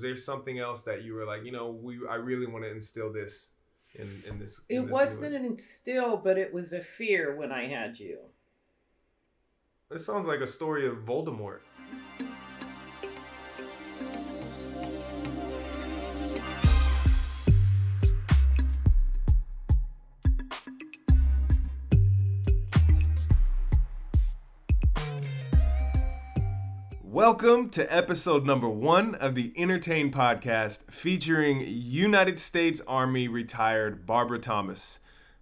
There's something else that you were like, I really want to instill this in this. It wasn't an instill, but it was a fear when I had you. This sounds like a story of Voldemort. Welcome to episode number 1 of the Innertained Podcast, featuring United States Army retired Barbara Thomas,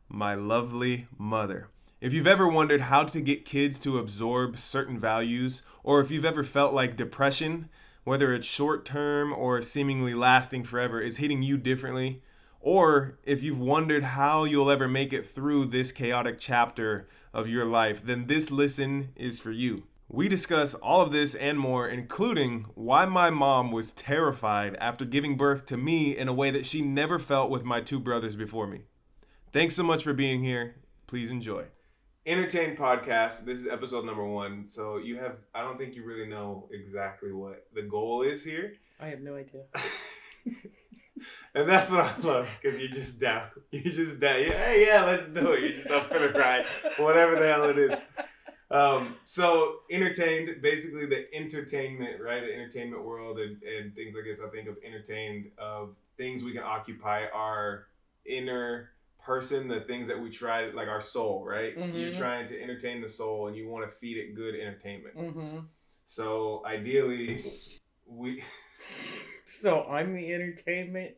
my lovely mother. If you've ever wondered how to get kids to absorb certain values, or if you've ever felt like depression, whether it's short-term or seemingly lasting forever, is hitting you differently, or if you've wondered how you'll ever make it through this chaotic chapter of your life, then this listen is for you. We discuss all of this and more, including why my mom was terrified after giving birth to me in a way that she never felt with my 2 brothers before me. Thanks so much for being here. Please enjoy. Innertained Podcast. This is episode number 1. So I don't think you really know exactly what the goal is here. I have no idea. And that's what I love, because you're just down. You're just down. Yeah, let's do it. You're just up for the ride, whatever the hell it is. So entertained, basically the entertainment, right? The entertainment world and things like this. I think of entertained of things we can occupy our inner person, the things that we try, like our soul, right? Mm-hmm. You're trying to entertain the soul and you want to feed it good entertainment. Mm-hmm. So ideally, So I'm the entertainment.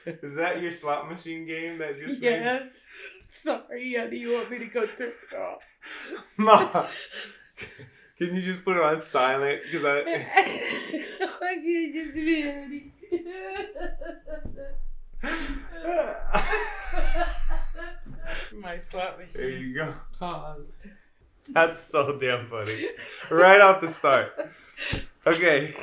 Is that your slot machine game that just Yes. Sorry, honey, you want me to go turn it off? Mom, can you just put it on silent? Because I can't just be honey. My slot machine. There you go. Paused. That's so damn funny. Right off the start. Okay.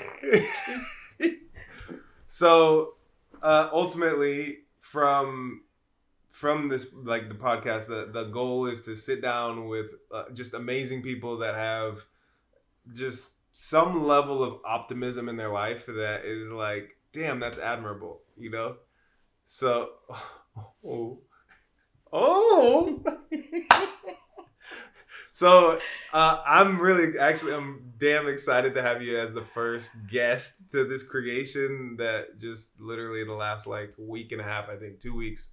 So, ultimately, from this, like the podcast, the goal is to sit down with just amazing people that have just some level of optimism in their life that is like, damn, that's admirable, So, So, I'm damn excited to have you as the first guest to this creation that just literally the last like week and a half, I think 2 weeks,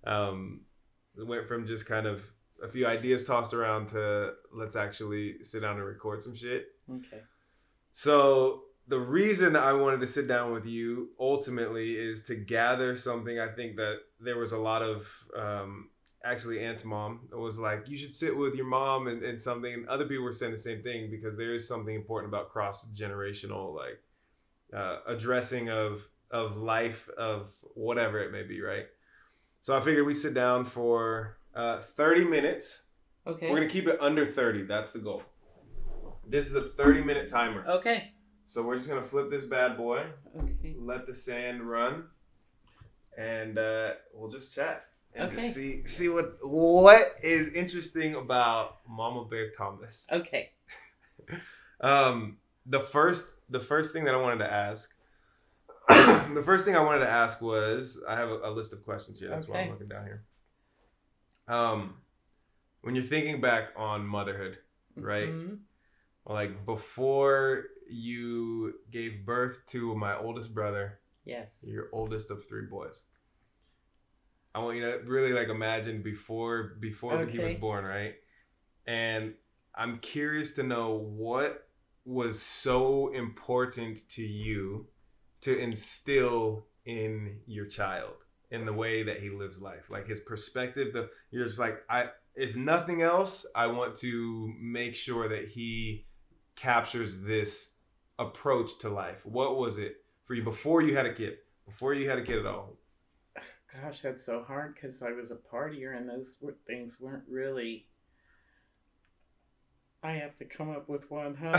it went from just kind of a few ideas tossed around to let's actually sit down and record some shit. Okay. So the reason I wanted to sit down with you ultimately is to gather something. I think that there was a lot of, actually Aunt's mom was like, you should sit with your mom and something. Other people were saying the same thing because there is something important about cross-generational, like addressing of life, of whatever it may be, right? So I figured we sit down for 30 minutes. Okay. We're going to keep it under 30. That's the goal. This is a 30-minute timer. Okay. So we're just going to flip this bad boy. Okay. Let the sand run. And we'll just chat. And just see what is interesting about Mama Bear Thomas. Okay. The first thing that I wanted to ask was, I have a list of questions here. That's why I'm looking down here. When you're thinking back on motherhood, right? Mm-hmm. Like before you gave birth to my oldest brother. Yes. Your oldest of 3 boys. I want you to really like imagine before he was born, right? And I'm curious to know what was so important to you to instill in your child in the way that he lives life, like his perspective. You're just like, if nothing else, I want to make sure that he captures this approach to life. What was it for you before you had a kid? Before you had a kid at all? Gosh, that's so hard because I was a partier and those things weren't really. I have to come up with one, huh?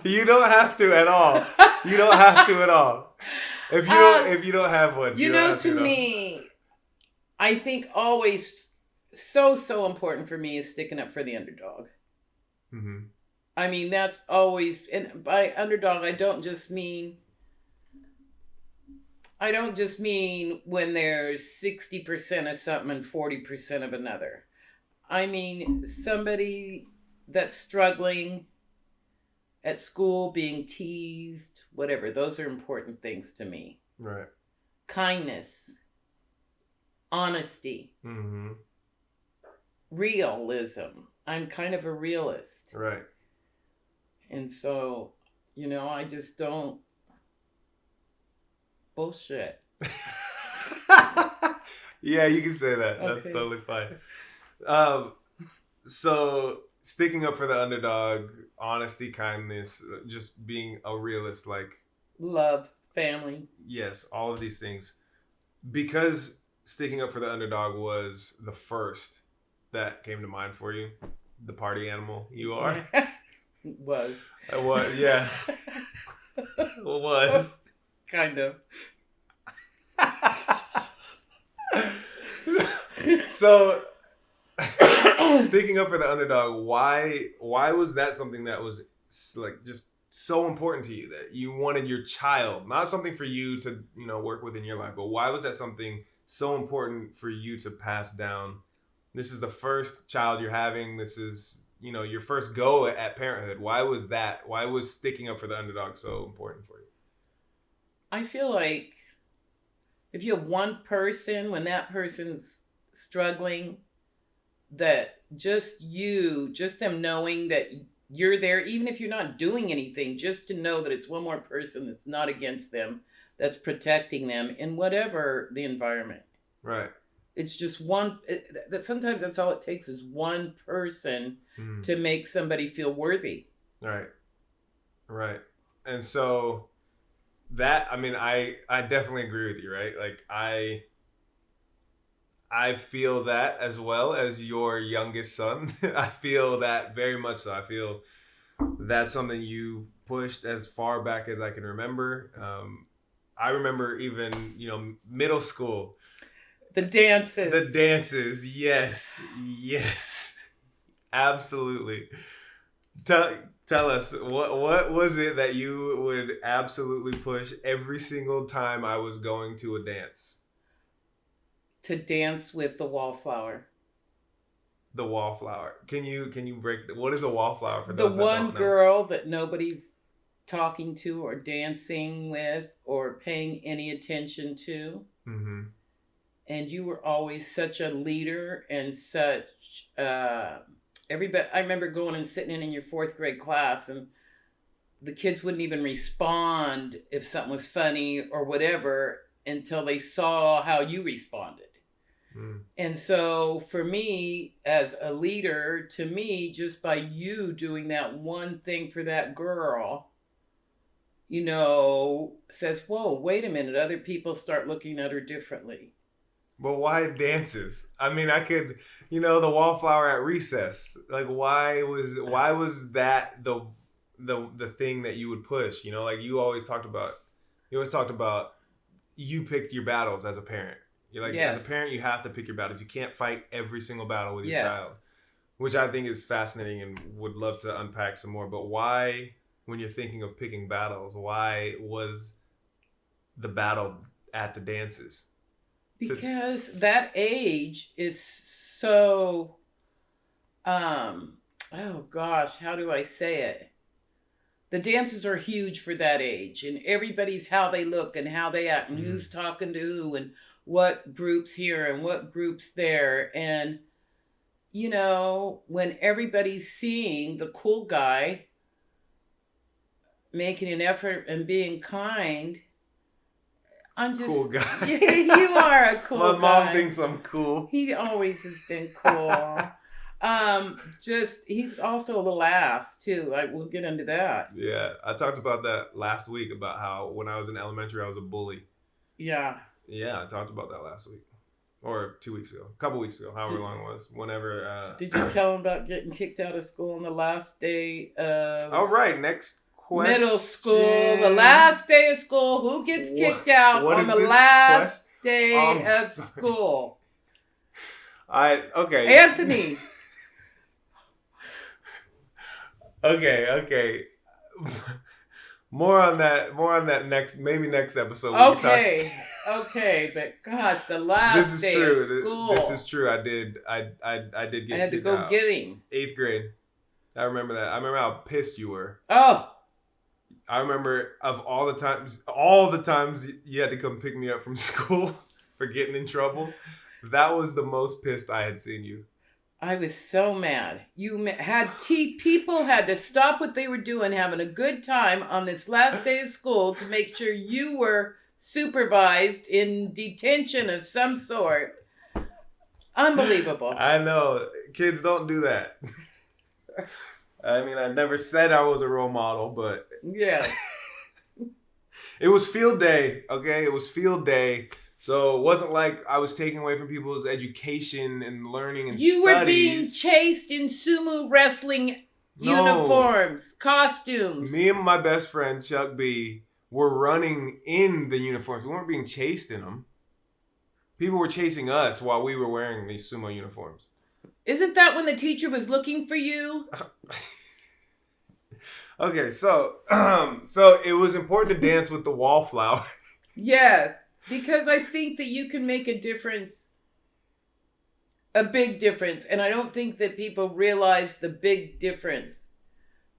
You don't have to at all. You don't have to at all. If you don't have one, to me, I think always so important for me is sticking up for the underdog. Mm-hmm. I mean, that's always, and by underdog, I don't just mean when there's 60% of something and 40% of another. I mean somebody that's struggling at school, being teased, whatever. Those are important things to me. Right. Kindness, honesty, Mm-hmm. realism. I'm kind of a realist. Right. And so, I just don't bullshit. Yeah, you can say that. Okay. That's totally fine. So sticking up for the underdog, honesty, kindness, just being a realist, like Love, family. yes, all of these things. Because sticking up for the underdog was the first that came to mind for you, the party animal you are. Was. What? Yeah. Was. Kind of. So sticking up for the underdog, why was that something that was like just so important to you that you wanted your child, not something for you to work with in your life, but why was that something so important for you to pass down? This is the first child you're having. This is your first go at parenthood. Why was sticking up for the underdog so important for you? I feel like if you have one person, when that person's struggling, that just them knowing that you're there, even if you're not doing anything, just to know that it's one more person that's not against them, that's protecting them in whatever the environment. Right. It's just that sometimes that's all it takes is one person to make somebody feel worthy. Right. Right. And so that, I mean, I definitely agree with you, right? Like I feel that as well as your youngest son. I feel that very much so. I feel that's something you pushed as far back as I can remember. I remember even, middle school. The dances. The dances, yes. Yes. Absolutely. Tell us, what was it that you would absolutely push every single time I was going to a dance? To dance with the wallflower. The wallflower. Can you break what is a wallflower for the those that don't know? one girl that nobody's talking to or dancing with or paying any attention to. Mm-hmm. And you were always such a leader and such everybody. I remember going and sitting in your 4th grade class, and the kids wouldn't even respond if something was funny or whatever until they saw how you responded. And so for me as a leader, to me, just by you doing that one thing for that girl, says, whoa, wait a minute, other people start looking at her differently. But why dances? I mean, I could, the wallflower at recess. Like, why was that the thing that you would push? Like you always talked about, you picked your battles as a parent. You're like, yes. As a parent, you have to pick your battles. You can't fight every single battle with your yes. child, which I think is fascinating and would love to unpack some more. But why, when you're thinking of picking battles, why was the battle at the dances? Because that age is so, oh gosh, how do I say it? The dances are huge for that age, and everybody's how they look and how they act and who's talking to who and what groups here and what groups there. And, when everybody's seeing the cool guy making an effort and being kind, I'm just cool guy. You are a cool guy. My mom thinks I'm cool. He always has been cool. He's also a little ass too. Like, we'll get into that. Yeah, I talked about that last week about how when I was in elementary I was a bully. Yeah. Yeah, I talked about that last week. Or 2 weeks ago. A couple weeks ago, however long it was. Whenever Did you tell him about getting kicked out of school on the last day of all right, next question. Middle school, the last day of school? Who gets kicked out on the last day of school? Okay. Anthony. Okay. More on that next episode. Okay, but gosh, the last This is day of true. This school, is true. I did I get had to kicked go out. get him. 8th grade. I remember that. I remember how pissed you were. Oh, I remember of all the times you had to come pick me up from school for getting in trouble. That was the most pissed I had seen you. I was so mad. People had to stop what they were doing, having a good time on this last day of school to make sure you were supervised in detention of some sort. Unbelievable. I know. Kids don't do that. I mean, I never said I was a role model, but Yeah. it was field day, okay? It was field day. So it wasn't like I was taking away from people's education and learning and You studies. were being chased in sumo wrestling uniforms, costumes. Me and my best friend, Chuck B, were running in the uniforms. We weren't being chased in them. People were chasing us while we were wearing these sumo uniforms. Isn't that when the teacher was looking for you? Okay, so it was important to dance with the wallflower. Yes, because I think that you can make a difference, a big difference, and I don't think that people realize the big difference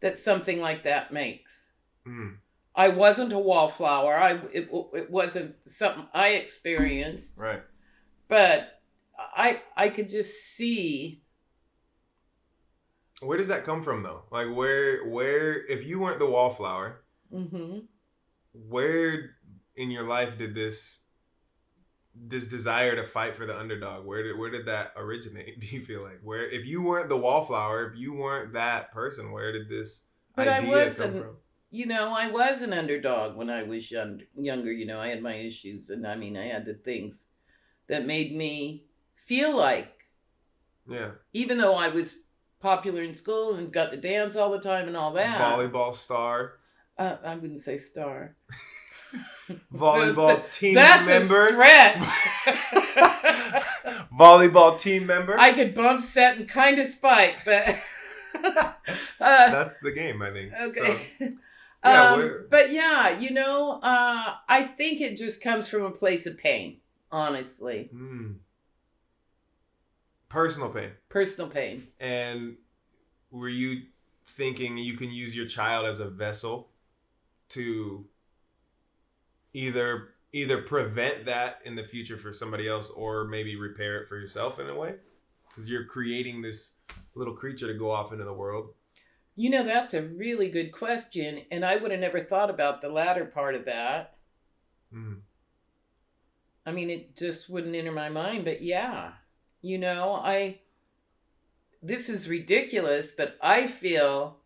that something like that makes. Mm. I wasn't a wallflower. It wasn't something I experienced. Right. But I could just see. Where does that come from, though? Like, where if you weren't the wallflower, Mm-hmm. where in your life did this desire to fight for the underdog? Where did that originate? Do you feel like if you weren't the wallflower, if you weren't that person, where did this idea come from? I was an underdog when I was younger. I had my issues, and I mean, I had the things that made me feel like, Yeah, even though I was popular in school and got to dance all the time and all that. volleyball star. I wouldn't say star. Volleyball team That's member. a stretch. Volleyball team member. I could bump, set, and kind of spike, but that's the game, I think. okay. So, yeah, but yeah, I think it just comes from a place of pain, honestly. Personal pain. Personal pain. And were you thinking you can use your child as a vessel to either prevent that in the future for somebody else or maybe repair it for yourself in a way? Because you're creating this little creature to go off into the world. That's a really good question, and I would have never thought about the latter part of that. I mean, it just wouldn't enter my mind, but yeah. This is ridiculous, but I feel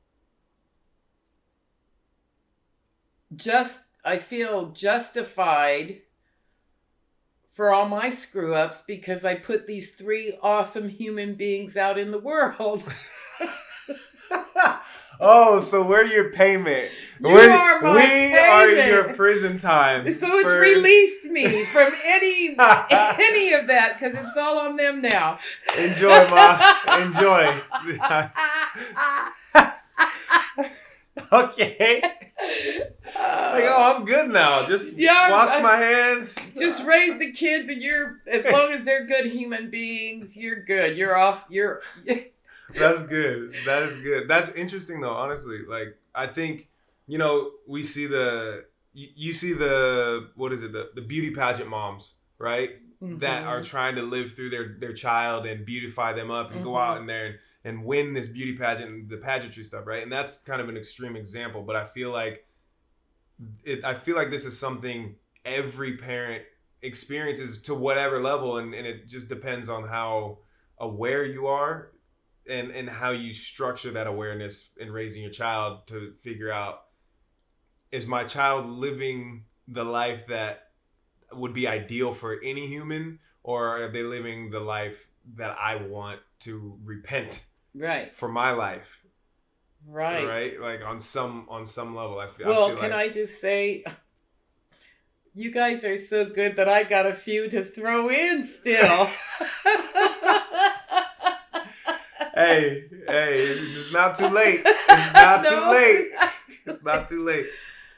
justified for all my screw ups because I put these 3 awesome human beings out in the world. Oh, so we're your payment. We are your prison time. So it's released me from any of that because it's all on them now. Enjoy, Ma. Enjoy. Okay. I'm good now. Just wash my hands. Just raise the kids, and as long as they're good human beings, you're good. You're off. That's good. That is good. That's interesting though, honestly. Like, I think, we see you see what is it? The beauty pageant moms, right? Mm-hmm. That are trying to live through their child and beautify them up and go out in there and win this beauty pageant and the pageantry stuff, right? And that's kind of an extreme example, but I feel like this is something every parent experiences to whatever level, and it just depends on how aware you are and how you structure that awareness in raising your child to figure out, is my child living the life that would be ideal for any human, or are they living the life that I want to repent for my life? Right? Like on some level, I feel can I just say, you guys are so good that I got a few to throw in still. it's not too late. It's not too late. It's not too late.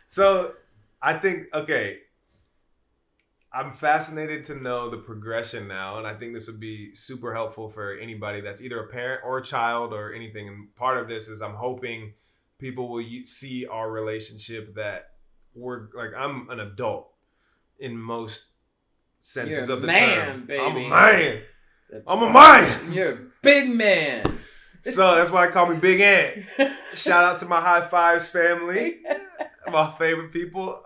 So I think, okay, I'm fascinated to know the progression now, and I think this would be super helpful for anybody that's either a parent or a child or anything. And part of this is I'm hoping people will see our relationship that we're like, I'm an adult in most senses You're of the man, term. baby. I'm a man. That's I'm a right. man. You're a big man. So that's why they call me Big Ant. Shout out to my High Fives family, my favorite people.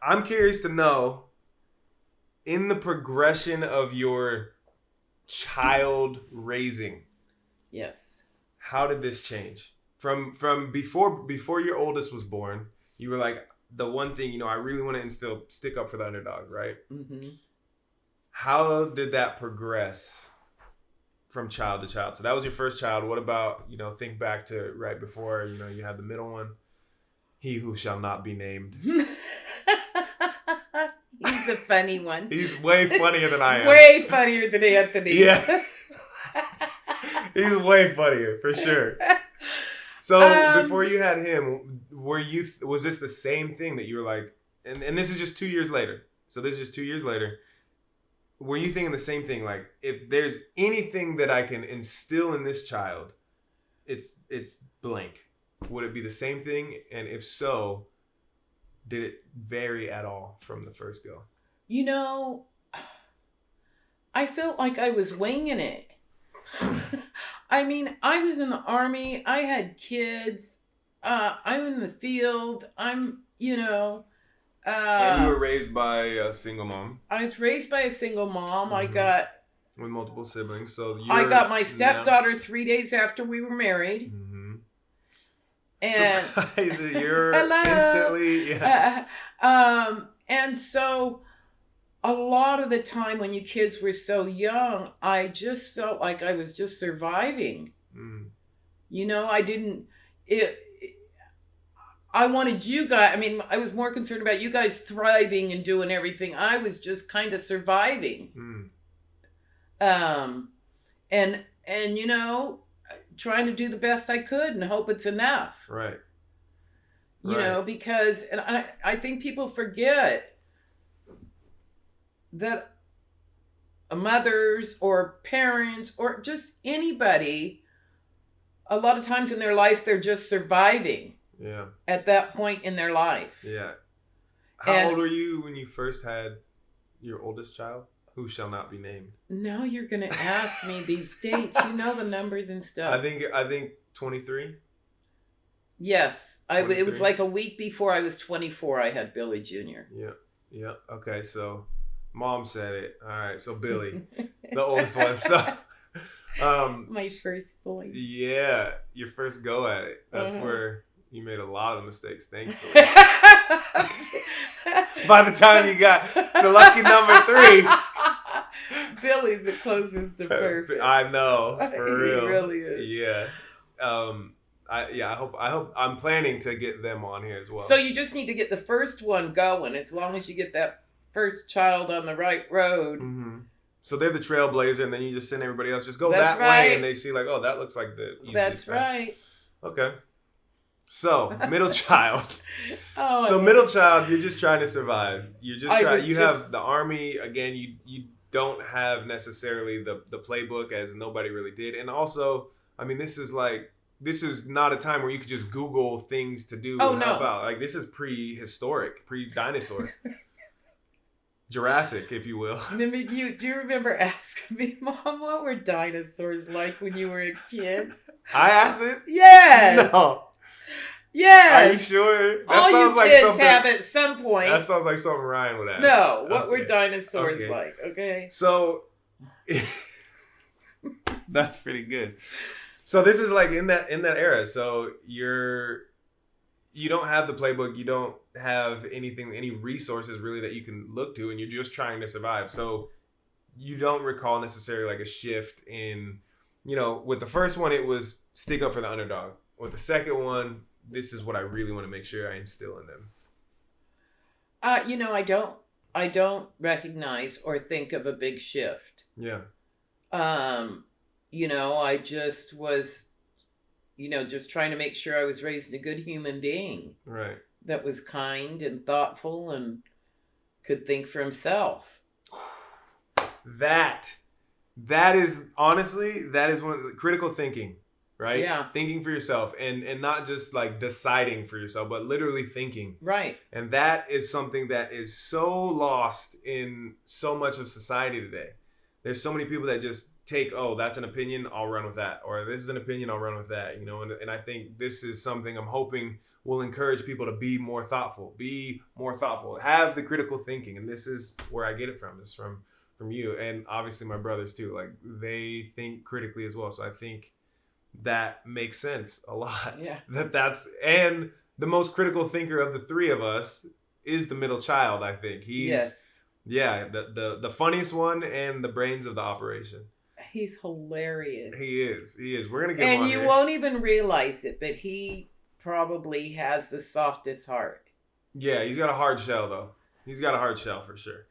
I'm curious to know, in the progression of your child raising, Yes. how did this change? From before your oldest was born, you were like, the one thing, I really want to stick up for the underdog, right? Mm-hmm. How did that progress from child to child? So that was your first child. What about, think back to right before, you had the middle one. He who shall not be named. He's a funny one. He's way funnier than I am. Way funnier than Anthony. Yeah. He's way funnier, for sure. So before you had him, was this the same thing that you were like, and this is just 2 years later. So this is just 2 years later. Were you thinking the same thing? Like, if there's anything that I can instill in this child, it's blank. Would it be the same thing? And if so, did it vary at all from the first go? I felt like I was winging it. I mean, I was in the Army. I had kids. I'm in the field. And you were raised by a single mom. I was raised by a single mom. Mm-hmm. I got... with multiple siblings. So I got my stepdaughter 3 days after we were married. Mm-hmm. And surprise, you're instantly, yeah. And so a lot of the time when you kids were so young, I just felt like I was just surviving. Mm. I wanted you guys, I was more concerned about you guys thriving and doing everything. I was just kind of surviving. Mm. And trying to do the best I could and hope it's enough. Right. Because, and I think people forget that mothers or parents or just anybody, a lot of times in their life, they're just surviving. Yeah. At that point in their life. Yeah. How old were you when you first had your oldest child? Who shall not be named. Now you're going to ask me these dates. You know the numbers and stuff. I think 23. Yes. It was like a week before I was 24, I had Billy Jr. Yeah. Okay, so mom said it. All right, so Billy, the oldest one. So, my first boy. Yeah, your first go at it. That's where you made a lot of mistakes, thankfully. By the time you got to lucky number 3. Billy's the closest to perfect. I know, for real. He really is. Yeah. I hope I'm planning to get them on here as well. So you just need to get the first one going. As long as you get that first child on the right road. Mm-hmm. So they're the trailblazer, and then you just send everybody else just go that way, and they see like, oh, that looks like the easiest. That's right. Okay. So middle child. So middle child, you're just trying to survive. You're just trying. You have the Army again. You don't have necessarily the playbook, as nobody really did, and also, this is not a time where you could just Google things to do and help out. Like, this is prehistoric, pre-dinosaurs. Jurassic, if you will. Do you remember asking me, Mom, what were dinosaurs like when you were a kid? I asked this? Yes. No. Yes. Are you sure? That all sounds you like kids something, have at some point. That sounds like something Ryan would ask. No. What were dinosaurs like? Okay. So, that's pretty good. So this is like in that era. So you don't have the playbook. You don't have any resources really that you can look to, and you're just trying to survive. So you don't recall necessarily like a shift in, with the first one, it was stick up for the underdog. With the second one, this is what I really want to make sure I instill in them. I don't recognize or think of a big shift. Yeah. I just was, just trying to make sure I was raising a good human being Right. that was kind and thoughtful and could think for himself. That is honestly, that is one of the critical thinking, right? Yeah. Thinking for yourself and not just like deciding for yourself, but literally thinking. Right. And that is something that is so lost in so much of society today. There's so many people that just take, oh, that's an opinion, I'll run with that. Or this is an opinion, I'll run with that. And I think this is something I'm hoping will encourage people to be more thoughtful. Have the critical thinking. And this is where I get it from. It's from you. And obviously my brothers too. Like, they think critically as well. So I think that makes sense a lot. Yeah. And the most critical thinker of the three of us is the middle child, I think. He's the funniest one and the brains of the operation. He's hilarious. He is. We're gonna get him on and you here. won't even realize it, but he probably has the softest heart. Yeah, he's got a hard shell though. He's got a hard shell for sure.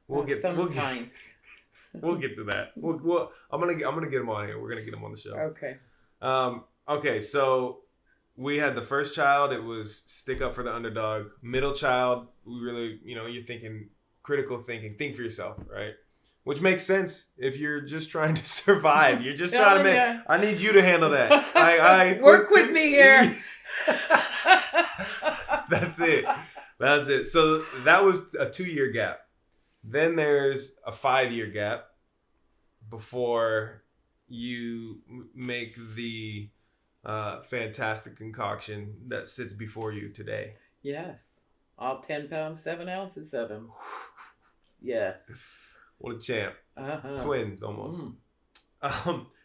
We'll get to that. I'm gonna get him on here. We're gonna get him on the show. Okay. Okay, so we had the first child. It was stick up for the underdog. Middle child, we really, you're thinking critical thinking. Think for yourself, right? Which makes sense if you're just trying to survive. You're just trying to make. I need you to handle that. I work with me here. That's it. So that was a 2-year gap. Then there's a 5-year gap before you make the fantastic concoction that sits before you today. Yes. All 10 pounds, 7 ounces of him. Yes. What a champ. Uh-huh. Twins, almost.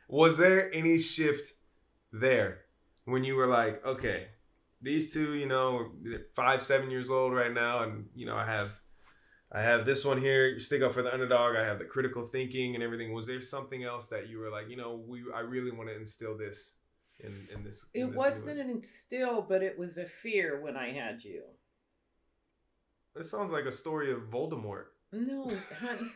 Was there any shift there when you were like, okay, these two, 5, 7 years old right now, and, I have this one here, stick up for the underdog. I have the critical thinking and everything. Was there something else that you were like, I really want to instill this in this? It wasn't an instill, but it was a fear when I had you. This sounds like a story of Voldemort. No, honey.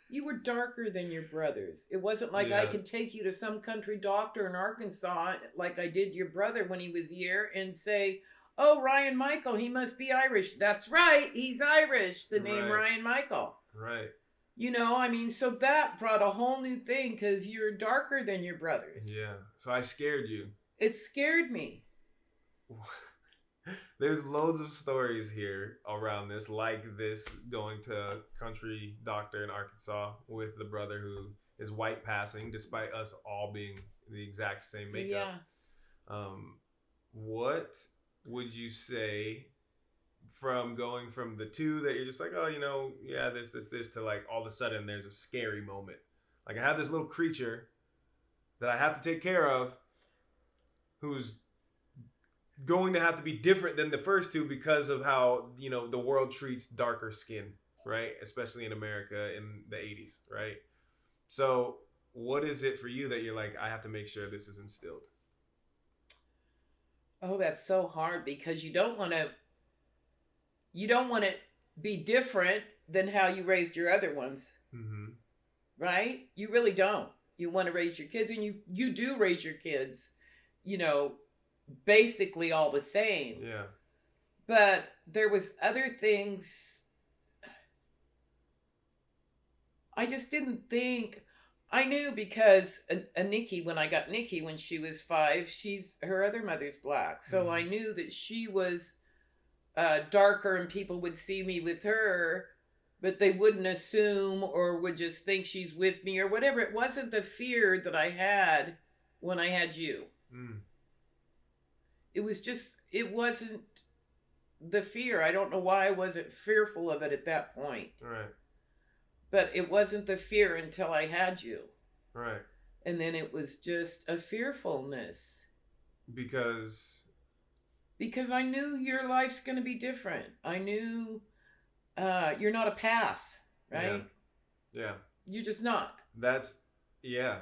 You were darker than your brothers. It wasn't like I could take you to some country doctor in Arkansas like I did your brother when he was here and say, oh, Ryan Michael, he must be Irish. That's right. He's Irish. The name Ryan Michael. Right. So that brought a whole new thing because you're darker than your brothers. Yeah. So I scared you. It scared me. There's loads of stories here around this, like this going to a country doctor in Arkansas with the brother who is white passing, despite us all being the exact same makeup. Yeah. What would you say from going from the two that you're just like, oh, this to like all of a sudden there's a scary moment? Like, I have this little creature that I have to take care of who's going to have to be different than the first two because of how, the world treats darker skin, right? Especially in America in the 80s, right? So what is it for you that you're like, I have to make sure this is instilled? Oh, that's so hard because you don't want to be different than how you raised your other ones. Mm-hmm. Right? You really don't. You want to raise your kids, and you do raise your kids, basically all the same. Yeah. But there was other things I just didn't think. I knew because Nikki, when I got Nikki when she was 5, her other mother's black. So I knew that she was darker and people would see me with her, but they wouldn't assume or would just think she's with me or whatever. It wasn't the fear that I had when I had you. Mm. It wasn't the fear. I don't know why I wasn't fearful of it at that point. Right. But it wasn't the fear until I had you. Right. And then it was just a fearfulness. Because I knew your life's going to be different. I knew you're not a pass, right? Yeah. You're just not. Yeah.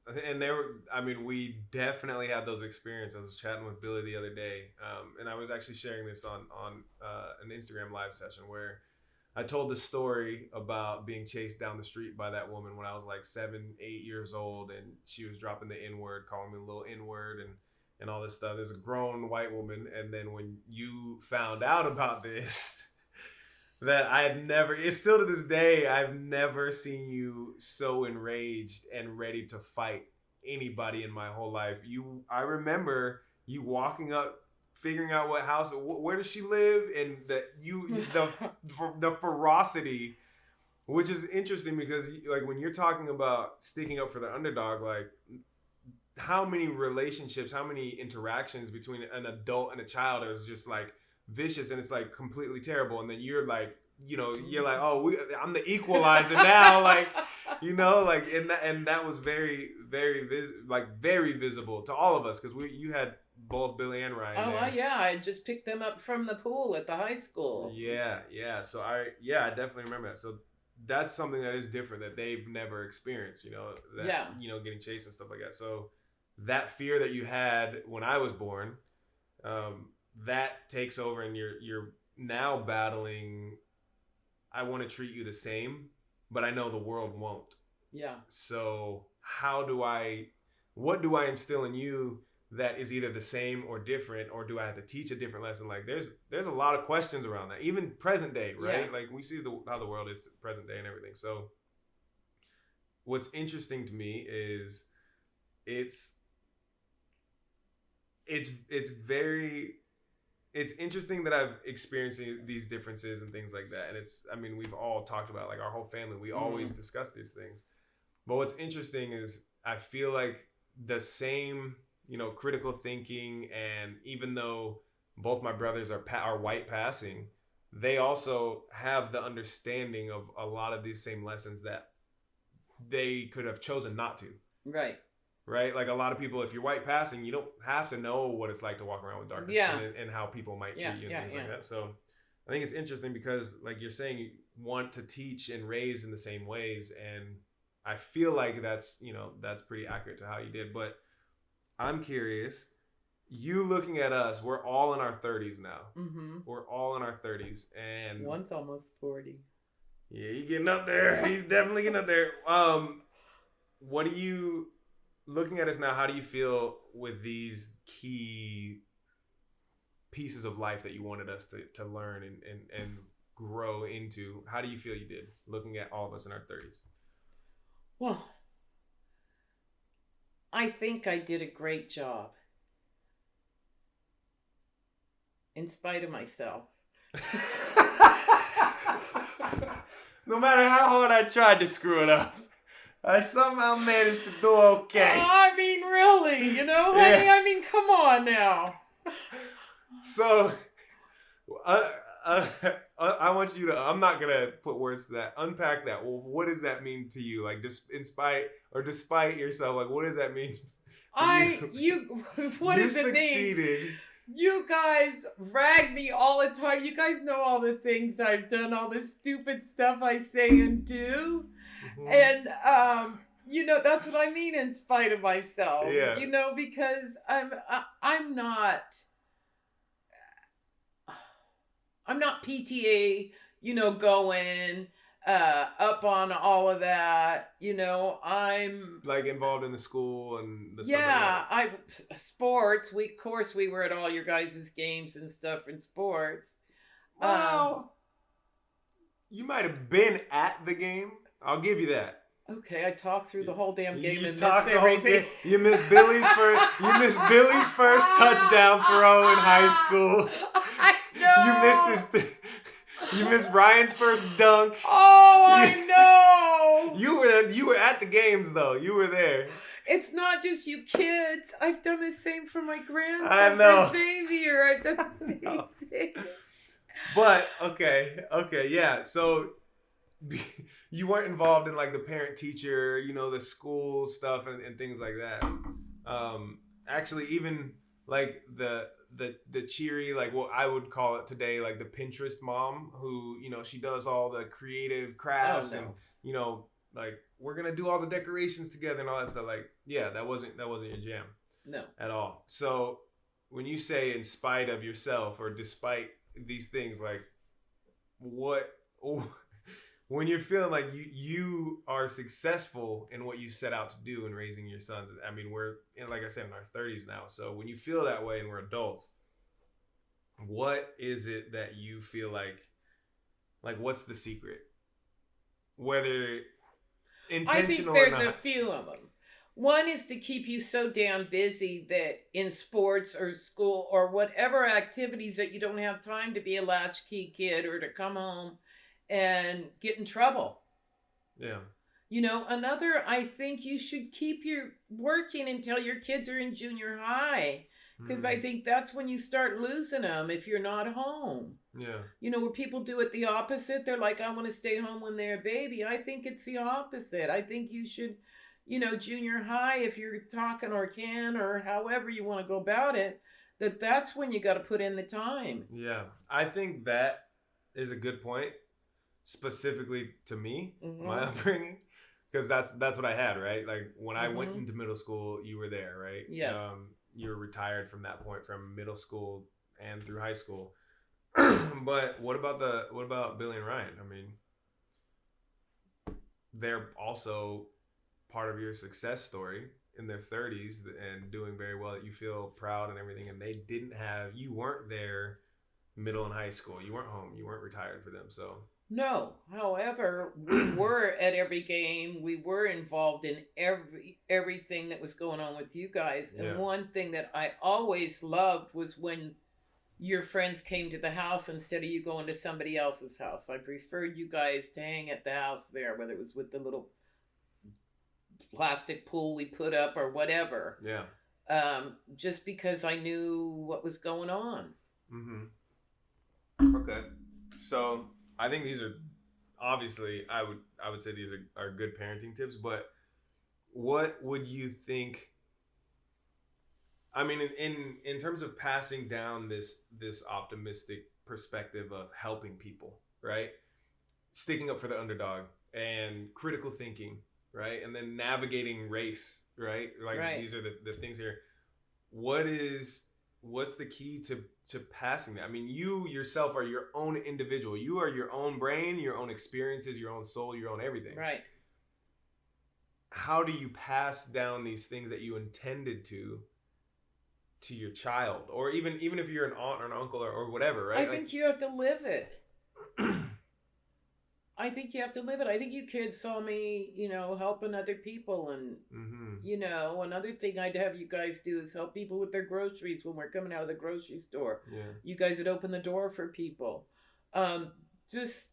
And we definitely had those experiences. I was chatting with Billy the other day, and I was actually sharing this on an Instagram live session where I told the story about being chased down the street by that woman when I was like 7, 8 years old, and she was dropping the N word, calling me a little N word, and all this stuff. There's a grown white woman, and then when you found out about this, that I had never, it's still to this day, I've never seen you so enraged and ready to fight anybody in my whole life. I remember you walking up, figuring out what house, where does she live, and the ferocity, which is interesting because like when you're talking about sticking up for the underdog, like how many relationships, how many interactions between an adult and a child is just like vicious, and it's like completely terrible, and then you're like, you're like, oh, I'm the equalizer now, like, like, and that was very, very very visible to all of us because you had both Billy and Ryan there. Yeah, I just picked them up from the pool at the high school. Yeah. So I definitely remember that. So that's something that is different that they've never experienced, getting chased and stuff like that. So that fear that you had when I was born, that takes over, and you're now battling. I want to treat you the same, but I know the world won't. Yeah. So what do I instill in you that is either the same or different, or do I have to teach a different lesson? Like there's a lot of questions around that, even present day, right? Yeah. Like we see how the world is present day and everything. So what's interesting to me is it's interesting that I've experienced these differences and things like that. And we've all talked about, like, our whole family, we always discuss these things. But what's interesting is I feel like the same, critical thinking, and even though both my brothers are white passing, they also have the understanding of a lot of these same lessons that they could have chosen not to. Right? Like a lot of people, if you're white passing, you don't have to know what it's like to walk around with darker skin and how people might treat you and things like that. So I think it's interesting because, like you're saying, you want to teach and raise in the same ways. And I feel like that's pretty accurate to how you did. But I'm curious, you looking at us, we're all in our 30s now. Mm-hmm. We're all in our 30s. And one's almost 40. Yeah, he's getting up there. He's definitely getting up there. What do you... Looking at us now, how do you feel with these key pieces of life that you wanted us to learn and grow into? How do you feel you did, looking at all of us in our 30s? Well, I think I did a great job. In spite of myself. No matter how hard I tried to screw it up, I somehow managed to do okay. I mean, really, honey? Yeah. I mean, come on now. So, I want you to, I'm not going to put words to that. Unpack that. Well, what does that mean to you? Like, despite yourself, like, what does that mean to you? What does it mean? You guys rag me all the time. You guys know all the things I've done, all the stupid stuff I say and do. Mm-hmm. And, that's what I mean, in spite of myself. Yeah. Because I'm not PTA, going up on all of that. I'm like involved in the school and the stuff. Yeah, sports. We were at all your guys' games and stuff in sports. Well, you might have been at the game. I'll give you that. Okay, I talked through the whole damn game and missed everything. You missed Billy's first touchdown throw in high school. I know. You missed You missed Ryan's first dunk. Oh, I know. You were at the games though. You were there. It's not just you kids. I've done the same for my grandson. I know. For Xavier. I've done the same thing. But okay, yeah. So you weren't involved in like the parent teacher, the school stuff and things like that. Actually, even like the cheery, like what I would call it today, like the Pinterest mom who, she does all the creative crafts and, like we're going to do all the decorations together and all that stuff. Like, yeah, that wasn't your jam. No. At all. So when you say in spite of yourself or despite these things, like what when you're feeling like you are successful in what you set out to do in raising your sons. I mean, we're like I said, in our 30s now. So when you feel that way and we're adults, what is it that you feel like what's the secret? Whether intentional or not. I think there's a few of them. One is to keep you so damn busy that in sports or school or whatever activities that you don't have time to be a latchkey kid or to come home and get in trouble. Yeah. You know, another, I think you should keep your working until your kids are in junior high. Because I think that's when you start losing them if you're not home. Yeah. You know, where people do it the opposite. They're like, I want to stay home when they're a baby. I think it's the opposite. I think you should, you know, junior high, if you're talking or can or however you want to go about it, that's when you got to put in the time. Yeah. I think that is a good point, specifically to me, my upbringing. Because that's what I had, right? Like when I went into middle school, you were there, right? Yes. You were retired from that point, from middle school and through high school. But what about Billy and Ryan? I mean, they're also part of your success story in their 30s and doing very well, that you feel proud and everything. And you weren't there middle and high school. You weren't home. You weren't retired for them. So no. However, we were at every game. We were involved in everything that was going on with you guys. And one thing that I always loved was when your friends came to the house instead of you going to somebody else's house. I preferred you guys to hang at the house there, whether it was with the little plastic pool we put up or whatever. Yeah. Just because I knew what was going on. Okay. So I think these are obviously, I would say these are good parenting tips, but what would you think? I mean, in terms of passing down this optimistic perspective of helping people, right? Sticking up for the underdog and critical thinking, right? And then navigating race, right? Like these are the things here. What's the key to passing that? I mean, you yourself are your own individual. You are your own brain, your own experiences, your own soul, your own everything. Right. How do you pass down these things that you intended to your child? Or even if you're an aunt or an uncle or whatever, right? I think you have to live it. I think you have to live it. I think you kids saw me, you know, helping other people. And, you know, another thing I'd have you guys do is help people with their groceries when we're coming out of the grocery store. Yeah. You guys would open the door for people. Just,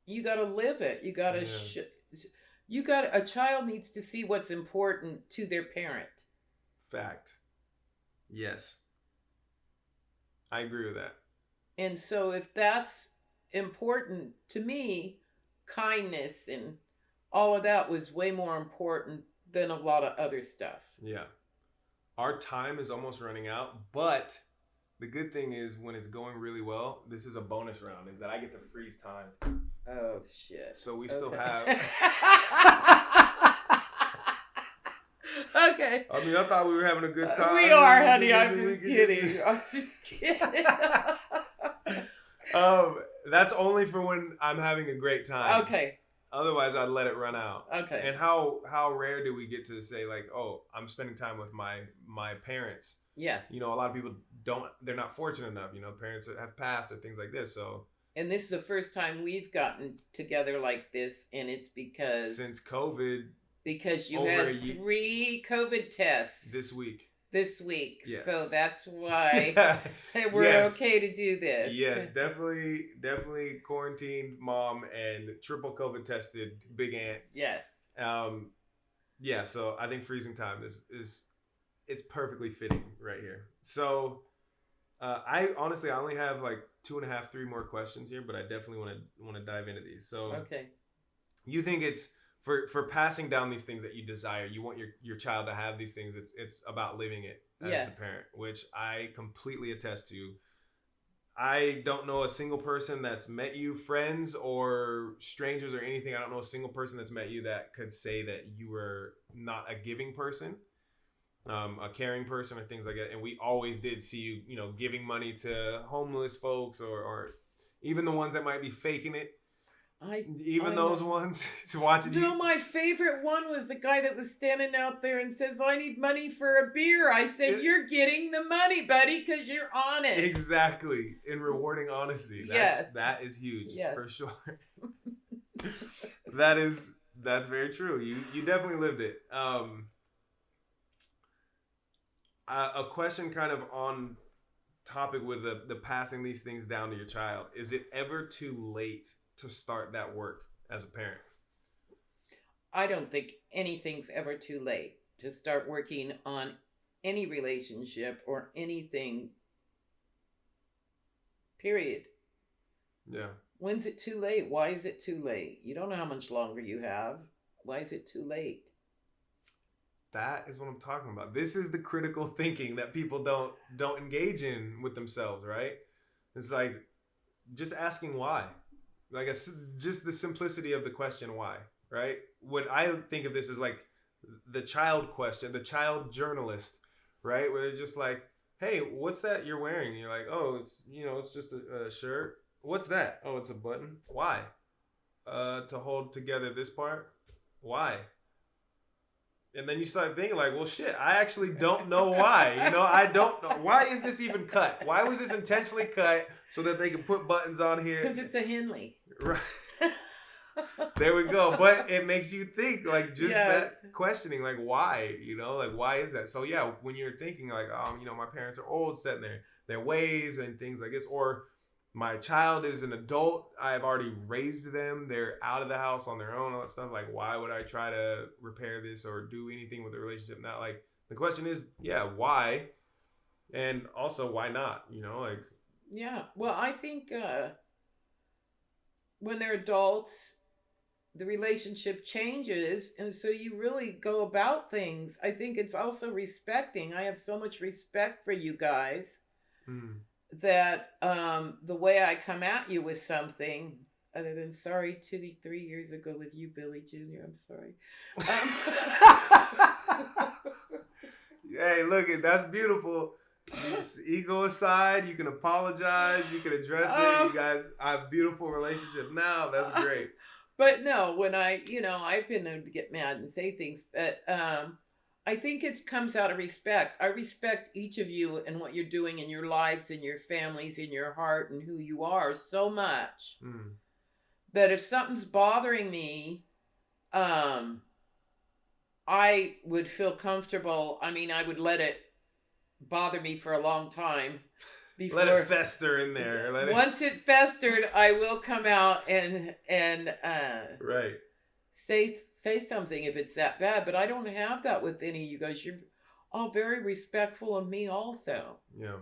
you got to live it. You got to, a child needs to see what's important to their parent. Fact. Yes. I agree with that. And so if that's important to me, kindness and all of that was way more important than a lot of other stuff. Yeah. Our time is almost running out, but the good thing is when it's going really well, this is a bonus round, is that I get to freeze time. Oh shit. So we still have Okay. I mean, I thought we were having a good time. We are, honey. I'm just kidding. I'm just kidding. That's only for when I'm having a great time. Okay. Otherwise, I'd let it run out. Okay. And how rare do we get to say, like, oh, I'm spending time with my parents? Yes. You know, a lot of people they're not fortunate enough. You know, parents have passed or things like this. So. And this is the first time we've gotten together like this, and it's because since COVID. Because you had 3 COVID tests this week. Yes. So that's why we're okay to do this. Yes, definitely quarantined mom and triple COVID tested big aunt. Yes. Yeah, so I think freezing time is it's perfectly fitting right here. So I only have like 2.5, 3 more questions here, but I definitely want to dive into these. So okay. You think it's for passing down these things that you desire, you want your child to have these things, it's about living it as the parent, which I completely attest to. I don't know a single person that's met you, friends or strangers or anything. I don't know a single person that's met you that could say that you were not a giving person, a caring person or things like that. And we always did see you, you know, giving money to homeless folks or even the ones that might be faking it. I Those know. ones watching No, you. my favorite one was the guy that was standing out there and says, "I need money for a beer." I said, "You're getting the money, buddy, because you're honest." Exactly. In rewarding honesty. Yes. That is huge. Yes. For sure. That's very true. You definitely lived it. A question kind of on topic with the passing these things down to your child. Is it ever too late to start that work as a parent? I don't think anything's ever too late to start working on any relationship or anything, period. Yeah. When's it too late? Why is it too late? You don't know how much longer you have. Why is it too late? That is what I'm talking about. This is the critical thinking that people don't engage in with themselves, right? It's like just asking why. Like just the simplicity of the question why, right? What I think of this is like the child question, the child journalist, right? Where they're just like, "Hey, what's that you're wearing?" And you're like, "Oh, it's just a shirt." "What's that?" "Oh, it's a button." "Why?" To hold together this part." "Why?" And then you start thinking like, well, shit, I actually don't know why. I don't know. Why is this even cut? Why was this intentionally cut so that they can put buttons on here? Because it's a Henley. Right. There we go. But it makes you think, like, just Yes. that questioning, like, why? Like, why is that? So, yeah, when you're thinking, like, my parents are old, set in their ways and things like this, or my child is an adult, I've already raised them, they're out of the house on their own, all that stuff, like, why would I try to repair this or do anything with the relationship now? Like, the question is, yeah, why? And also, why not? Like... Yeah. Well, I think when they're adults, the relationship changes, and so you really go about things. I think it's also respecting. I have so much respect for you guys that the way I come at you with something, other than sorry 3 years ago with you, Billy Jr., I'm sorry. Hey, look, that's beautiful. Ego aside, you can apologize, you can address it. You guys have a beautiful relationship now. That's great. But no, when I've been known to get mad and say things, but I think it comes out of respect. I respect each of you and what you're doing in your lives, in your families, in your heart, and who you are so much that if something's bothering me, I would feel comfortable. I mean, I would let it bother me for a long time. Let it fester in there. Once it festered, I will come out and right. Say something if it's that bad. But I don't have that with any of you guys. You're all very respectful of me also. Yeah.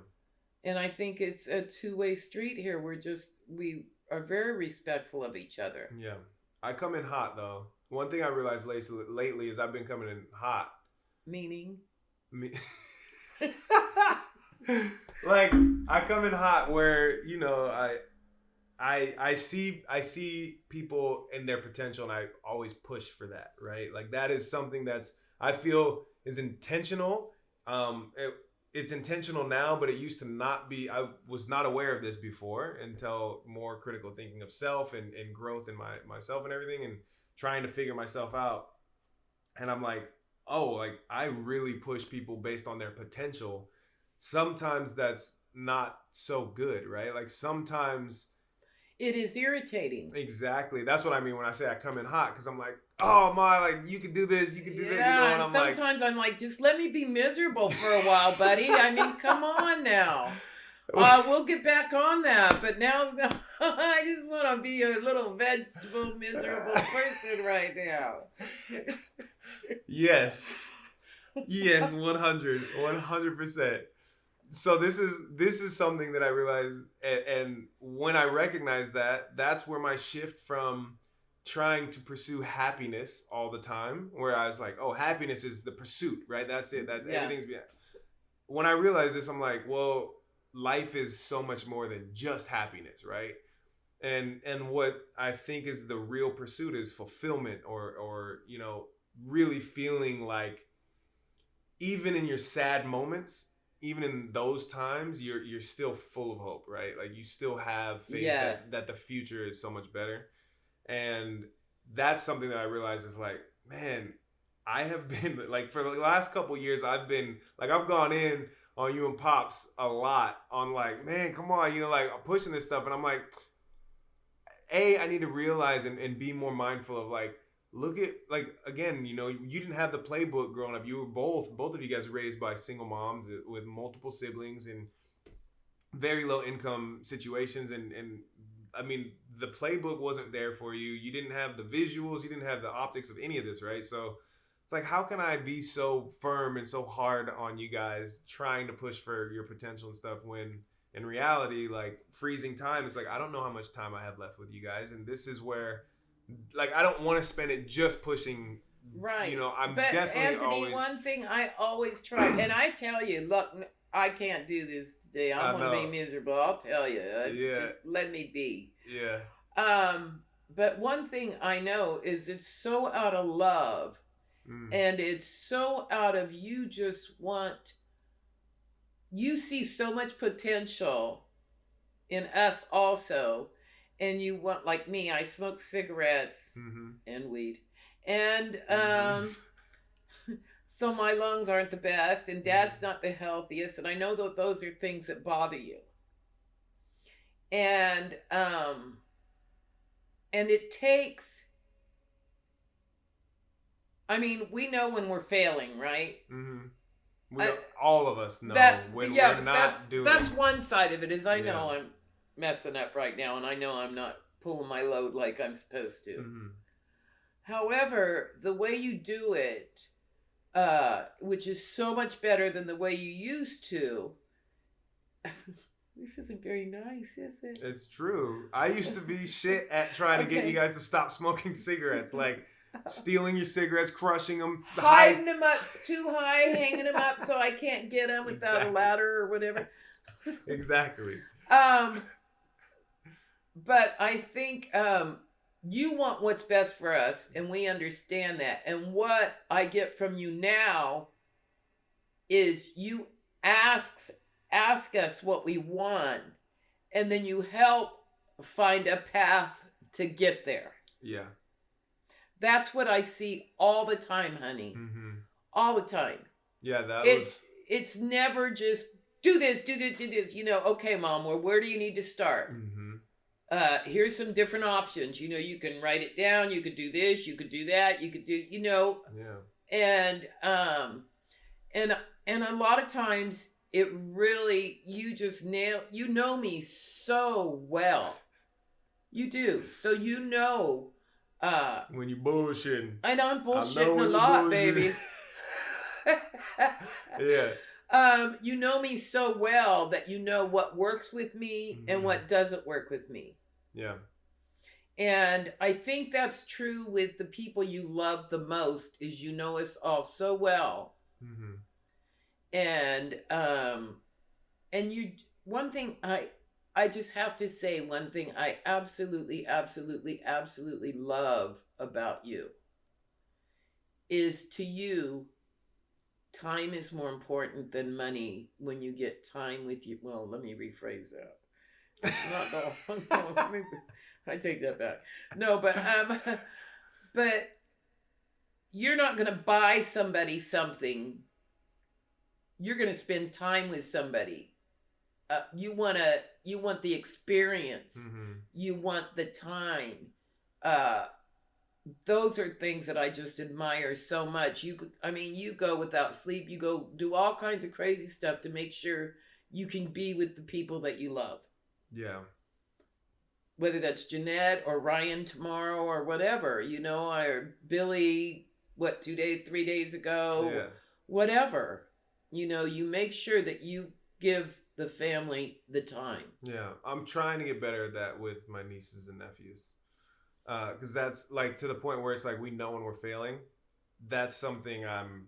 And I think it's a two-way street here. We are very respectful of each other. Yeah. I come in hot though. One thing I realized lately is I've been coming in hot. Meaning? Like, I come in hot where, I see people in their potential and I always push for that, right? Like, that is something that's, I feel is intentional. It's intentional now, but it used to not be. I was not aware of this before until more critical thinking of self and growth in myself and everything and trying to figure myself out. And I'm like, oh, like, I really push people based on their potential. Sometimes that's not so good, right? Like, sometimes it is irritating. Exactly. That's what I mean when I say I come in hot, because I'm like, oh my, like, you can do this, you can do that. And I'm sometimes I'm like, just let me be miserable for a while, buddy. I mean, come on now. We'll get back on that. But now I just want to be a little vegetable, miserable person right now. Yes. Yes, 100%. So this is something that I realized, and when I recognize that, that's where my shift from trying to pursue happiness all the time, where I was like, oh, happiness is the pursuit, right? That's it. That's everything's behind. When I realized this, I'm like, well, life is so much more than just happiness, right? And what I think is the real pursuit is fulfillment, or really feeling like even in your sad moments, even in those times, you're still full of hope, right? Like you still have faith Yes. that the future is so much better. And that's something that I realized is like, man, I have been like for the last couple years, I've been like I've gone in on you and Pops a lot on like, man, come on, you know, like I'm pushing this stuff, and I'm like, I need to realize and be more mindful of like, look at like again, you know, you didn't have the playbook growing up. You were both of you guys raised by single moms with multiple siblings and very low income situations, and I mean the playbook wasn't there for you. You didn't have the visuals, you didn't have the optics of any of this, right? So it's like, how can I be so firm and so hard on you guys trying to push for your potential and stuff when in reality, like freezing time, it's like I don't know how much time I have left with you guys, and this is where like I don't want to spend it just pushing. Right. You know, I'm but definitely Anthony, always. one thing I always try, and I tell you, look, I can't do this today. I'm going to be miserable. I'll tell you. Just let me be. Yeah. But one thing I know is it's so out of love, and it's so out of you see so much potential in us also, and you want, like me, I smoke cigarettes and weed. And so my lungs aren't the best, and Dad's not the healthiest, and I know that those are things that bother you. And it takes, I mean, we know when we're failing, right? All of us know when we're not doing. That's one side of it, is I know I'm messing up right now, and I know I'm not pulling my load like I'm supposed to. However, the way you do it, which is so much better than the way you used to. This isn't very nice, is it? It's true. I used to be shit at trying to get you guys to stop smoking cigarettes, like stealing your cigarettes, crushing them, hiding them up too high, hanging them up so I can't get them without a ladder or whatever. Exactly. But I think you want what's best for us, and we understand that. And what I get from you now is you ask us what we want, and then you help find a path to get there. Yeah. That's what I see all the time, honey. All the time. Yeah, it's never just do this. You know, okay, Mom, well, where do you need to start? Here's some different options. You know, you can write it down. You could do this. You could do that. You could do, you know. Yeah. And a lot of times it really, you just you know me so well. You do. So you know. When you bullshitting. And I'm bullshitting a lot, baby. Yeah. You know me so well that you know what works with me and what doesn't work with me. Yeah. And I think that's true with the people you love the most, is you know us all so well. And you, one thing I just have to say, one thing I absolutely love about you is, to you, time is more important than money when you get time with you. Well, let me rephrase that. I take that back. No, but you're not going to buy somebody something. You're going to spend time with somebody. You want the experience. You want the time. Those are things that I just admire so much. You go without sleep. You go do all kinds of crazy stuff to make sure you can be with the people that you love. Yeah. Whether that's Jeanette or Ryan tomorrow or whatever, you know, or Billy, 3 days ago, yeah. Whatever, you know, you make sure that you give the family the time. Yeah. I'm trying to get better at that with my nieces and nephews. Because that's like to the point where it's like we know when we're failing. That's something I'm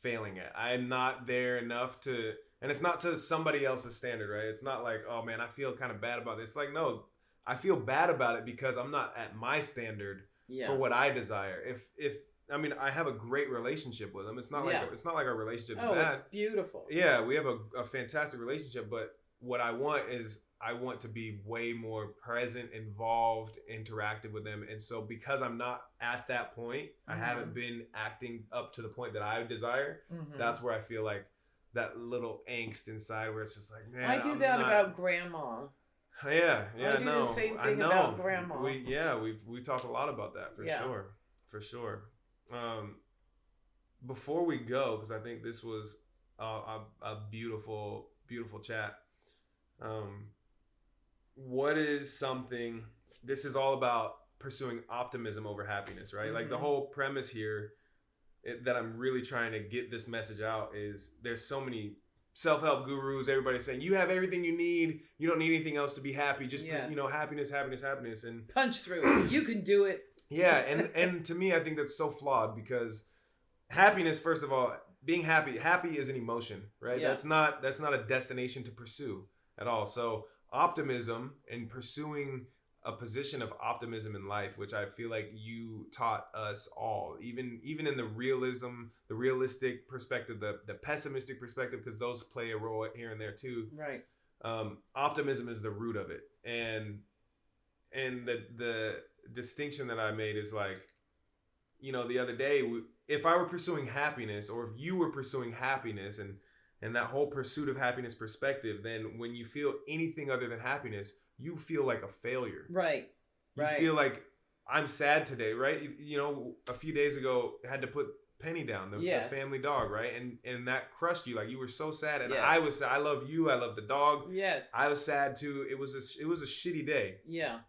failing at. I'm not there enough to, and it's not to somebody else's standard, right? It's not like, oh man, I feel kind of bad about this. It's like, no, I feel bad about it because I'm not at my standard for what I desire. If I mean, I have a great relationship with him. It's not Yeah. like our relationship's Oh, it's bad. beautiful. Yeah, we have a fantastic relationship, but what I want is I want to be way more present, involved, interactive with them. And so because I'm not at that point, I haven't been acting up to the point that I desire. That's where I feel like that little angst inside where it's just like, man, I do that about grandma. Yeah, I do the same thing about grandma. We talked a lot about that for sure. Before we go, because I think this was a beautiful chat. What is something? This is all about pursuing optimism over happiness, right? Like the whole premise here that I'm really trying to get this message out is there's so many self-help gurus, everybody's saying you have everything you need, you don't need anything else to be happy, just happiness, and punch through it, you can do it. And to me, I think that's so flawed, because happiness, first of all, being happy is an emotion, right? That's not a destination to pursue at all. So optimism and pursuing a position of optimism in life, which I feel like you taught us all, even in the realistic perspective, the pessimistic perspective, because those play a role here and there too. Right. Optimism is the root of it, and the distinction that I made is like, the other day, if I were pursuing happiness, or if you were pursuing happiness, and that whole pursuit of happiness perspective, then when you feel anything other than happiness, you feel like a failure. Right. You feel like, I'm sad today, right? A few days ago, I had to put Penny down, the family dog, right? And that crushed you. Like, you were so sad. And I was sad. I love you. I love the dog. Yes. I was sad too. It was a shitty day. Yeah.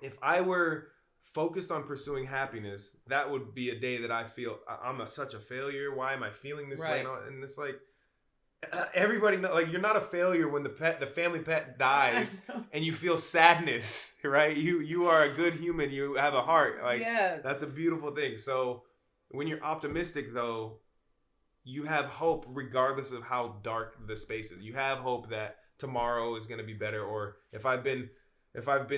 If I were focused on pursuing happiness, that would be a day that I feel I'm such a failure. Why am I feeling this way? And it's like, everybody know, like, you're not a failure when the family pet dies and you feel sadness, right? You are a good human. You have a heart. Like, that's a beautiful thing. So when you're optimistic, though, you have hope regardless of how dark the space is. You have hope that tomorrow is going to be better. Or if I've been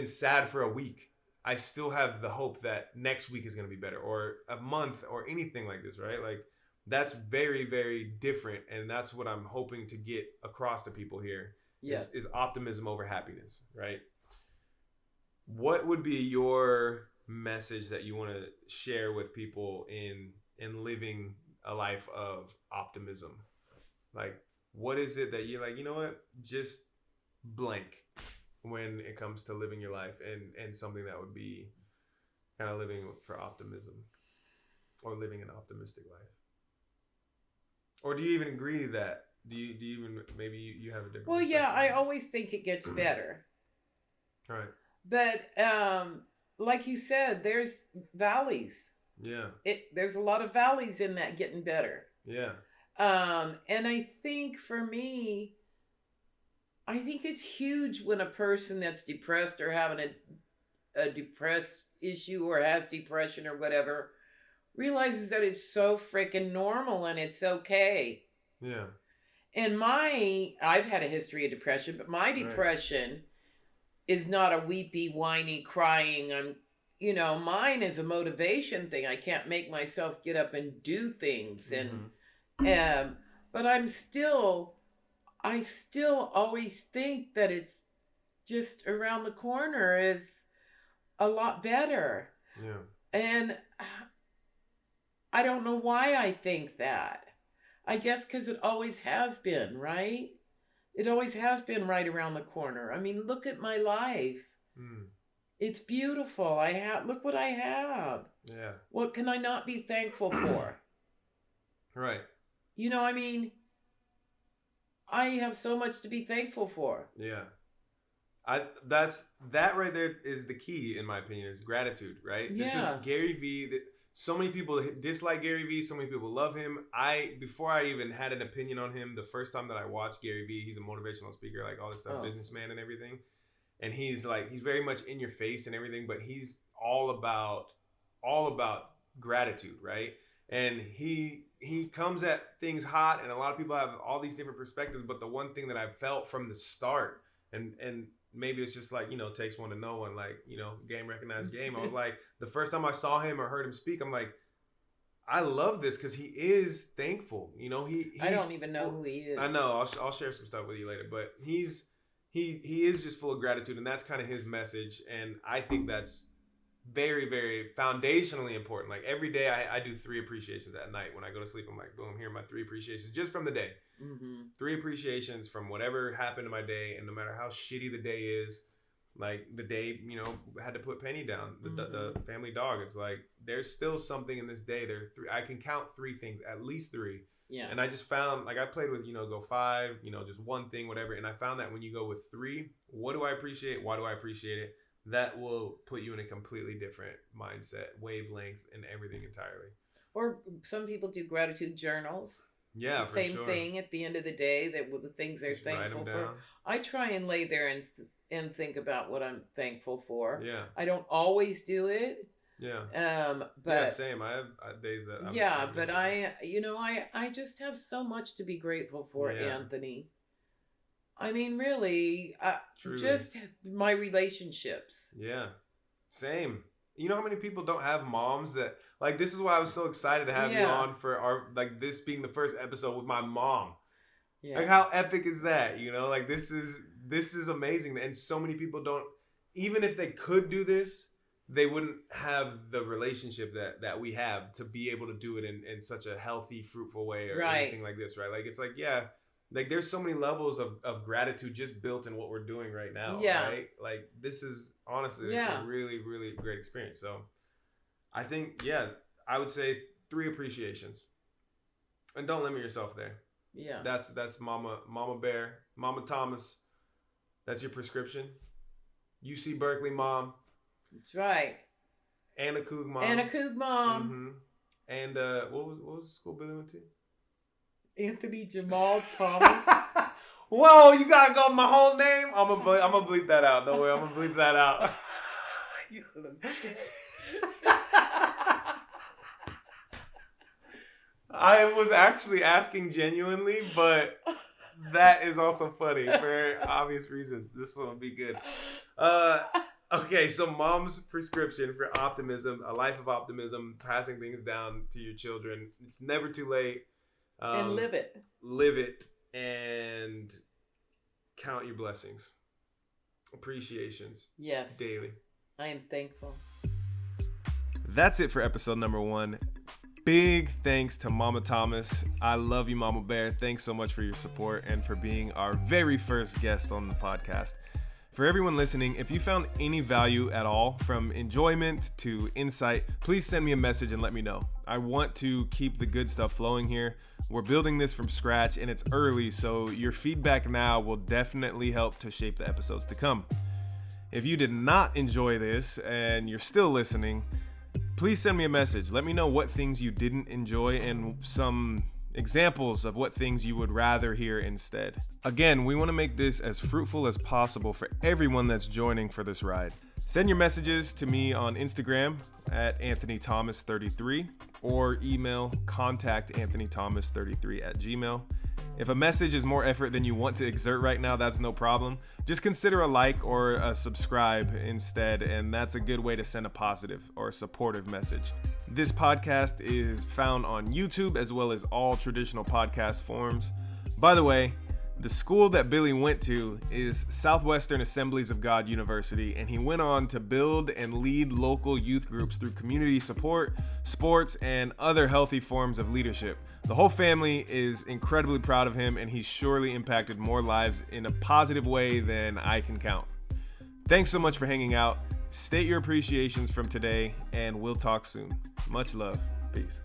sad for a week, I still have the hope that next week is going to be better, or a month, or anything like this, right? Like, that's very, very different. And that's what I'm hoping to get across to people here. Yes. Is optimism over happiness, right? What would be your message that you want to share with people in living a life of optimism? Like, what is it that you're like, you know what, just blank when it comes to living your life, and something that would be kind of living for optimism, or living an optimistic life? Or do you even agree that, do you even, maybe you have a different Well, yeah, I always think it gets better. Right. But like you said, there's valleys. Yeah. There's a lot of valleys in that getting better. Yeah. And I think for me, I think it's huge when a person that's depressed, or having a depressed issue, or has depression or whatever, realizes that it's so freaking normal and it's okay. Yeah. And I've had a history of depression, but my depression is not a weepy, whiny, crying. Mine is a motivation thing. I can't make myself get up and do things. And, but I still always think that it's just around the corner is a lot better. Yeah. And I don't know why I think that. I guess because it always has been, right? It always has been right around the corner. I mean, look at my life. It's beautiful. Look what I have. Yeah. What can I not be thankful for? Right. I have so much to be thankful for. Yeah. That right there is the key, in my opinion, is gratitude, right? Yeah. This is Gary Vee. So many people dislike Gary Vee. So many people love him. Before I even had an opinion on him, the first time that I watched Gary Vee, he's a motivational speaker, like all this stuff, businessman and everything. And he's very much in your face and everything, but he's all about gratitude, right? And he comes at things hot, and a lot of people have all these different perspectives. But the one thing that I felt from the start, and maybe it's just like, takes one to know one, like, game recognized game. I was like, the first time I saw him or heard him speak, I'm like, I love this because he is thankful. You know, I don't even know who he is. I know. I'll share some stuff with you later, but he is just full of gratitude, and that's kind of his message. And I think that's very, very foundationally important. Like every day, I do 3 appreciations at night when I go to sleep. I'm like, boom, here are my 3 appreciations just from the day. 3 appreciations from whatever happened in my day, and no matter how shitty the day is. Like the day, you know, had to put Penny down, the family dog. It's like there's still something in this day. I can count 3 things, at least 3. Yeah. And I just found, like I played with, you know, go 5, you know, just one thing, whatever. And I found that when you go with 3, what do I appreciate? Why do I appreciate it? That will put you in a completely different mindset, wavelength, and everything entirely. Or some people do gratitude journals. Yeah, for same thing at the end of the day, that with the things they're just thankful for. I try and lay there and think about what I'm thankful for. Yeah. I don't always do it. Yeah. But yeah, same. I have days that I'm but I just have so much to be grateful for, Anthony. I mean, really, just my relationships. Yeah. Same. You know how many people don't have moms that, like, this is why I was so excited to have you on for our, like, this being the first episode with my mom. Yeah. Like, how epic is that? You know, like, this is amazing. And so many people don't, even if they could do this, they wouldn't have the relationship that we have to be able to do it in such a healthy, fruitful way or anything like this, right? Like, it's like, like there's so many levels of gratitude just built in what we're doing right now, right? Like, this is honestly a really, really great experience. So I think, I would say 3 appreciations. And don't limit yourself there. Yeah. That's Mama Bear, Mama Thomas. That's your prescription. UC Berkeley mom. That's right. Anna Coog mom. Mm-hmm. And what was the school Billy went to? Anthony Jamal Thomas. Whoa, you gotta go with my whole name? I'm gonna bleep that out. Don't worry, I'm gonna bleep that out. You little shit. I was actually asking genuinely, but that is also funny for obvious reasons. This one will be good. Okay, so mom's prescription for optimism, a life of optimism, passing things down to your children. It's never too late. And live it. Live it and count your blessings. Appreciations. Yes. Daily. I am thankful. That's it for episode number 1. Big thanks to Mama Thomas. I love you, Mama Bear. Thanks so much for your support and for being our very first guest on the podcast. For everyone listening, if you found any value at all, from enjoyment to insight, please send me a message and let me know. I want to keep the good stuff flowing here. We're building this from scratch and it's early, so your feedback now will definitely help to shape the episodes to come. If you did not enjoy this and you're still listening, please send me a message. Let me know what things you didn't enjoy and some examples of what things you would rather hear instead. Again, we want to make this as fruitful as possible for everyone that's joining for this ride. Send your messages to me on Instagram at AnthonyThomas33 or email contactanthonythomas33@gmail.com. If a message is more effort than you want to exert right now, that's no problem. Just consider a like or a subscribe instead, and that's a good way to send a positive or a supportive message. This podcast is found on YouTube as well as all traditional podcast forms. By the way, the school that Billy went to is Southwestern Assemblies of God University, and he went on to build and lead local youth groups through community support, sports, and other healthy forms of leadership. The whole family is incredibly proud of him, and he's surely impacted more lives in a positive way than I can count. Thanks so much for hanging out. State your appreciations from today, and we'll talk soon. Much love. Peace.